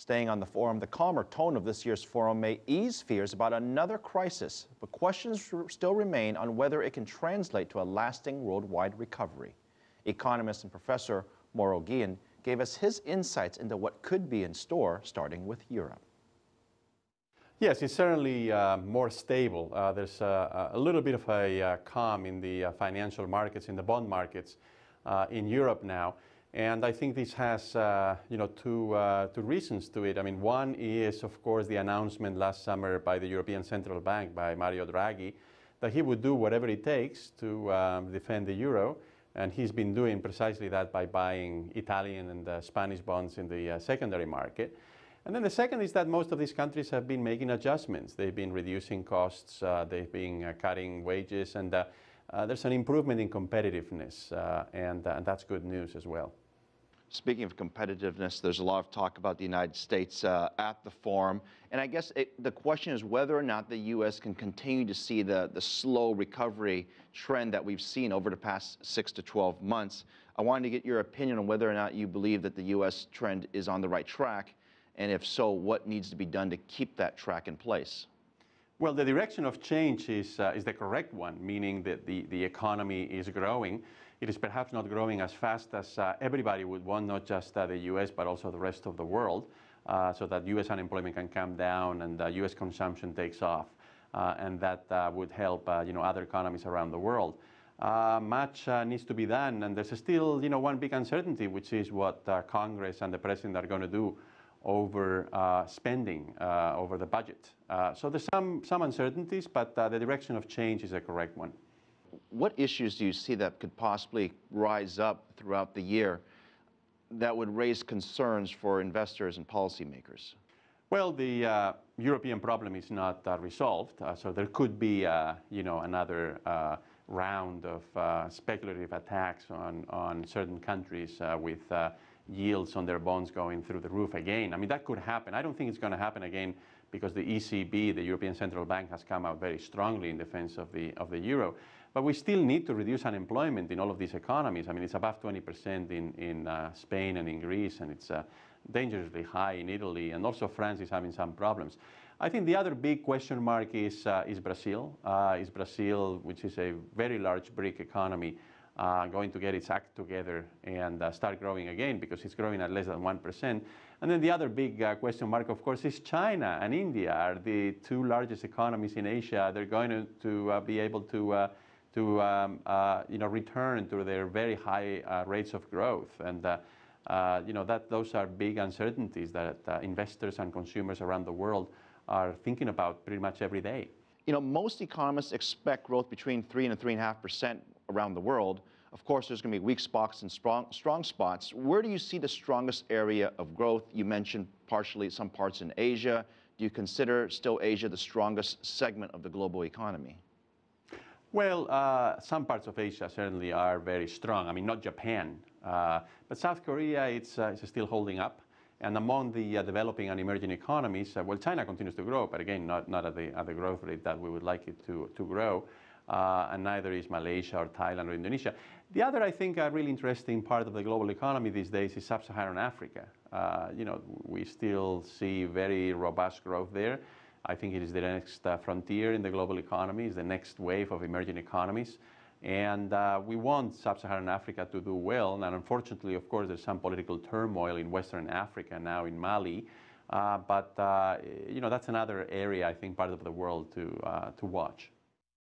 Staying on the forum, the calmer tone of this year's forum may ease fears about another crisis, but questions still remain on whether it can translate to a lasting worldwide recovery. Economist and professor Mauro Guillen gave us his insights into what could be in store, starting with Europe. Yes, it's certainly more stable. There's a little bit of a calm in the financial markets, in the bond markets in Europe now. And I think this has two reasons to it. I mean, one is, of course, the announcement last summer by the European Central Bank, by Mario Draghi, that he would do whatever it takes to defend the euro. And he's been doing precisely that by buying Italian and Spanish bonds in the secondary market. And then the second is that most of these countries have been making adjustments. They've been reducing costs, they've been cutting wages, and there's an improvement in competitiveness, and that's good news as well. Speaking of competitiveness, there's a lot of talk about the United States at the forum. And I guess the question is whether or not the U.S. can continue to see the slow recovery trend that we've seen over the past 6 to 12 months. I wanted to get your opinion on whether or not you believe that the U.S. trend is on the right track. And if so, what needs to be done to keep that track in place? Well, the direction of change is the correct one, meaning that the economy is growing. It is perhaps not growing as fast as everybody would want, not just the U.S., but also the rest of the world, so that U.S. unemployment can come down and U.S. consumption takes off. And that would help other economies around the world. Much needs to be done, and there's still one big uncertainty, which is what Congress and the President are going to do over spending, over the budget. So there's some uncertainties, but the direction of change is a correct one. What issues do you see that could possibly rise up throughout the year that would raise concerns for investors and policymakers? Well, the European problem is not resolved, so there could be another round of speculative attacks on certain countries with yields on their bonds going through the roof again. I mean, that could happen. I don't think it's going to happen again because the ECB, the European Central Bank, has come out very strongly in defense of the euro. But we still need to reduce unemployment in all of these economies. I mean, it's above 20% in Spain and in Greece, and it's dangerously high in Italy, and also France is having some problems. I think the other big question mark is Brazil. Is Brazil, which is a very large BRIC economy, going to get its act together and start growing again, because it's growing at less than 1%. And then the other big question mark, of course, is China and India are the two largest economies in Asia. They're going to be able to return to their very high rates of growth. And those are big uncertainties that investors and consumers around the world are thinking about pretty much every day. Most economists expect growth between 3 and 3.5% around the world. Of course, there's going to be weak spots and strong spots. Where do you see the strongest area of growth? You mentioned partially some parts in Asia. Do you consider still Asia the strongest segment of the global economy? Well, some parts of Asia certainly are very strong. I mean, not Japan, but South Korea, it's still holding up. And among the developing and emerging economies, well, China continues to grow, but again, not at the growth rate that we would like it to grow. And neither is Malaysia or Thailand or Indonesia. The other, I think, really interesting part of the global economy these days is sub-Saharan Africa. We still see very robust growth there. I think it is the next frontier in the global economy, is the next wave of emerging economies. And we want sub-Saharan Africa to do well. And unfortunately, of course, there's some political turmoil in Western Africa now, in Mali. But that's another area, I think, part of the world to watch.